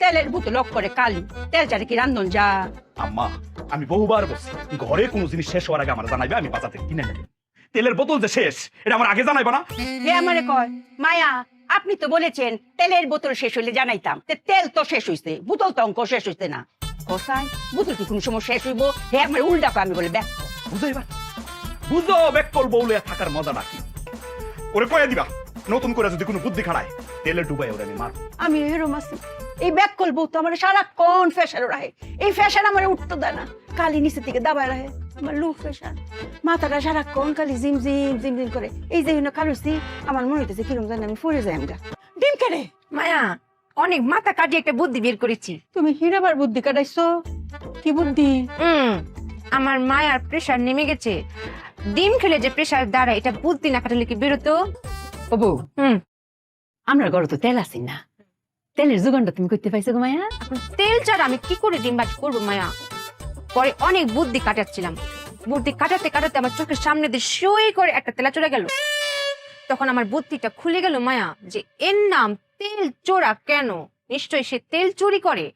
তেলের বোতল লক করে কালি তেল চারে কি রান্ধন যা আম্মা আমি বহুবার বলছি ঘরে কোনো জিনিস শেষ হওয়ার আগে আমার জানাইবে, আমি বাজার থেকে কিনে নেব। তেলের বোতল যে শেষ এটা আমার আগে জানাইবা না? হে আমারে কয় মায়া আপনি তো বলেছেন তেলের বোতল শেষ হইলে জানাইতাম, তেল তো শেষ হইছে, বোতল তো অঙ্ক শেষ হইছে না। কোথায় বোতল কি কোনো সময় শেষ হইব? হে আমার উল্টা কয়, আমি বলে ব্যাক বুঝাইবা, বুঝো বেকল বউলে থাকার মজা নাকি। ওরে কয়ে দিবা নতুন করে যদি কোনো বুদ্ধি খাড়ায় তেলে ডুবাই ওরে আমি মারব। আমি এরম আছি, এই ব্যাক করবো তো আমার সারাক্ষণ ফেসার রাহে, এই ফেসার আমার উঠতে দেয় না, কালি নিচে থেকে দাবায় রাহে, আমার লু ফেসার, মাথাটা সারাক্ষণ কালি জিম জিম জিম জিম করে, এই যে কালুসি আমার মনে হইতেছে কিরম জানি আমি ফরে যাই আমগা। ডিম কেড়ে মায়া অনেক মাথা কাটিয়ে একটা বুদ্ধি বের করেছি। তুমি হিরাবার বুদ্ধি কাটাইছো? কি বুদ্ধি? আমার মায়ার প্রেসার নেমে গেছে, ডিম খেলে যে প্রেসার দাঁড়ায় এটা বুদ্ধি না কাটালে কি বেরোতো? ও বউ, আমরা ঘরে তো তেল আছি না, তেলের যোগানটা তুমি করতে পাইছো গো মায়া? তেল ছাড়া আমি কি করে ডিম ভাজ করবো মায়া? পরে অনেক বুদ্ধি কাটাচ্ছিলাম, বুদ্ধি কাটাতে কাটাতে আমার চোখের সামনে দিয়ে সই করে একটা তেলা চলে গেল। তখন আমার বুদ্ধিটা খুলে গেল মায়া, যে এর নাম তেল চোরা কেন, নিশ্চয়ই সে তেল চুরি করে।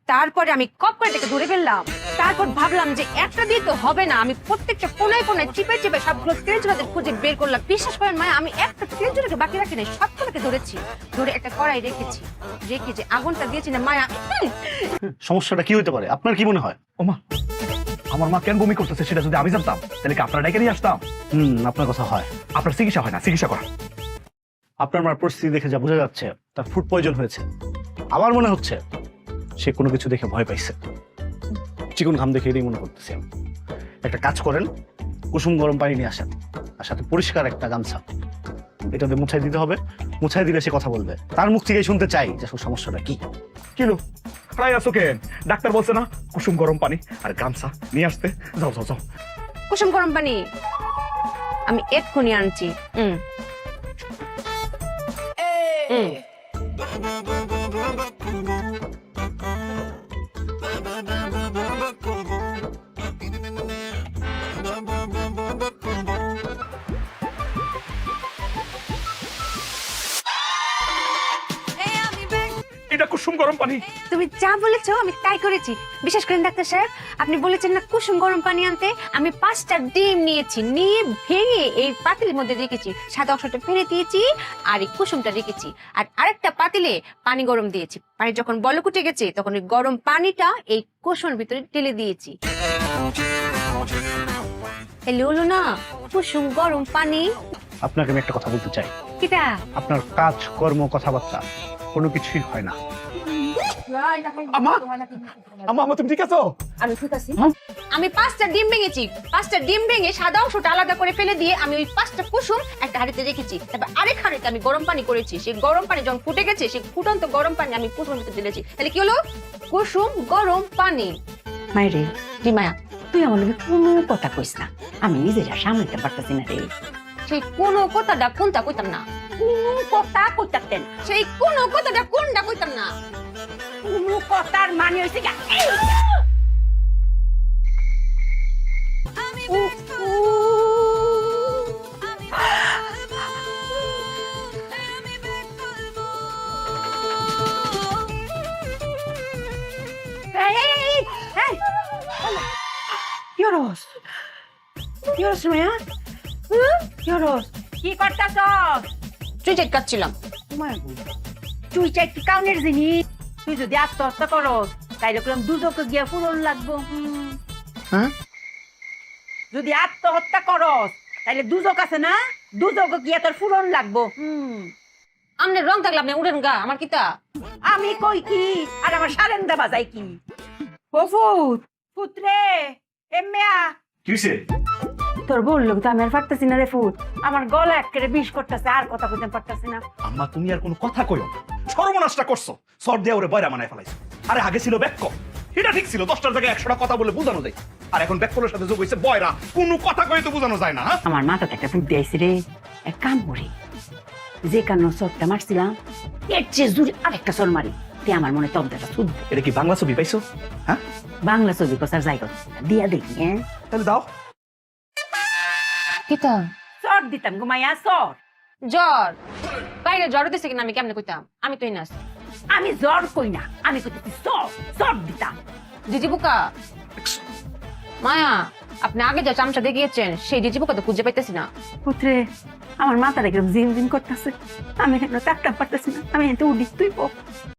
তারপরে আমি কপ করে তাকে ধরে ফেললাম। তারপর ভাবলাম যে একটা দিয়ে তো হবে না, আমি প্রত্যেকটা কোনায় কোনায় চিপে চিপে সবগুলো তেল চোরাদের খুঁজে বের করলাম। বিশ্বাস করেন মায়া, আমি একটা তেল চোরাকে বাকি রাখি নাই, সবগুলোকে ধরেছি, ধরে একটা কড়াই রেখেছি, রেখে যে আগুনটা দিয়েছি না মায়া। সমস্যাটা কি হতে পারে আপনার কি মনে হয়? ওমা, আমার মা কেন বমি করতেছে সেটা যদি আমি জানতাম তাহলে কি আপনারা ডেকে নিয়ে আসতাম? আপনার কথা হয়। আপনার চিকিৎসা হয় না, চিকিৎসা করা। আপনার মার পরিস্থিতি দেখে যা বোঝা যাচ্ছে তার ফুড পয়জন হয়েছে। আমার মনে হচ্ছে সে কোনো কিছু দেখে ভয় পাইছে, চিকন ঘাম দেখে এটাই মনে করতেছি আমি। একটা কাজ করেন, কুসুম গরম পানি নিয়ে আসেন, আর সাথে পরিষ্কার একটা গামছা, এটাতে মুছাই দিতে হবে। মুছাই দিলে সে কথা বলবে, তার মুখ থেকেই শুনতে চাই যে আসলে সমস্যাটা কি। কিলো খাই আছো কেন? ডাক্তার বলছে না কুসুম গরম পানি আর গামছা নিয়ে আসতে। যাও যাও যাও। কুসুম গরম পানি আমি এক্ষুনি আনছি। এটা কুসুম গরম পানি। তুমি যা বলেছো আমি তাই করেছি। বিশেষ করে ডাক্তার সাহেব, আপনি বলেছেন না কুসুম গরম পানি আনতে, আমি 5টা ডিম নিয়েছি, নিয়ে ভেঙে এই পাতিলের মধ্যে রেখেছি, সাদা অংশটা ফেলে দিয়েছি আর এই কুসুমটা রেখেছি, আর আরেকটা পাতিলে পানি গরম দিয়েছি। পানি যখন বলক উঠে গেছে তখন ওই গরম পানিটা এই কুসুমের ভিতরে ঢেলে দিয়েছি। এলে হলো না কুসুম গরম পানি। আপনাকে আমি একটা কথা বলতে চাই, কিটা? আপনার কাজ কর্ম কথাবার্তা কোনো কিছুই হয় না। আমা আমা তুমি ঠিক আছো? আমি ঠিক আছি। আমি 5টা ডিম ভেঙেছি, 5টা ডিম ভেঙে সাদা অংশটা আলাদা করে ফেলে দিয়ে আমি ওই 5টা কুসুম একটা হাঁড়িতে রেখেছি। তারপর আরেক হাঁড়িতে আমি গরম পানি করেছি, সেই গরম পানি যখন ফুটে গেছে সেই ফুটন্ত গরম পানি আমি কুসুমের ভিতরে ঢেলেছি। তাহলে কি হলো? কুসুম গরম পানি। মায়েরে জি মায়া, তুই আমার লগে কোনো কথা কইস না, আমি নিজেরা সামলাতে পারতেছি না রে। সেই কোন কথাটা কোনটা কইতাম না, কোনো কথা কইতাতেন, সেই কোন কথাটা কোনটা কইতাম না। কোনো কথার মানে হইছে গা কি করতাছ? তুই চেক কাটছিলাম। তুই চাই কি কাউনের জিনিস? তুই যদি আত্মহত্যা করস তাইলে কোন দুজকে গিয়া ফুরন লাগবো। হ্যাঁ, যদি আত্মহত্যা করস তাইলে দুজক আছে না, দুজকে গিয়া তোর ফুরন লাগবো। আমনে রং থাকলে আপনি উড়েন গা, আমার কিতা? আমি কই কি আর আমার সারেন্দা বাজাই কি? ও ফুত পুত্রে এম্মিয়া, কি হইছে? তোর বললো তো আমি আর পারতেছি না রে ফুত, আমার গলা একেবারে বিষ করতেছে, আর কথা কইতে পারতেছি না। আম্মা তুমি আর কোনো কথা কইও না, সর্বনাশটা করছো, সর দিয়ে ওরে বয়রা বানায় ফেলাইছো। আরে আগে ছিল ব্যাক্য, এটা ঠিক ছিল, 10টার জায়গায় 100টা কথা বলে বোঝানো যায়, আর এখন ব্যাক্যলের সাথে যোগ হইছে বয়রা, কোনো কথা কই তো বোঝানো যায় না। আমার মাথাতে একটা বুদ্ধি আইছে রে, এক কাম করি, যে কান্ন সরটা মারছিলাম এর চেয়ে জোরে আরেকটা সর মারি, তে আমার মনে তবদাটা শুদ্ধ। এটা কি বাংলা ছবি পাইছো? হ্যাঁ, বাংলা ছবি কোথার যাই দিয়া দেখি। হ্যাঁ তাহলে দাও। কিতা? সর দিতাম ঘুমাইয়া সর। জ্বর বাইরে জ্বর হতেছে কিনা আমি কেমনে কইতাম? আমি তো ইনাস। আমি জ্বর কই না, আমি কইতেছি সব দিতাম। জিজি বুকা মায়া, আপনি আগে যা চামচা দেখিয়েছেন সেই জিজি বুকা তো খুঁজে পাইতেছি না। পুত্রে, আমার মাথাটা কিরম জিম জিম করতেছে, আমি এখানে চাপটা পারতেছি না, আমি এতে উঠি, তুই পো।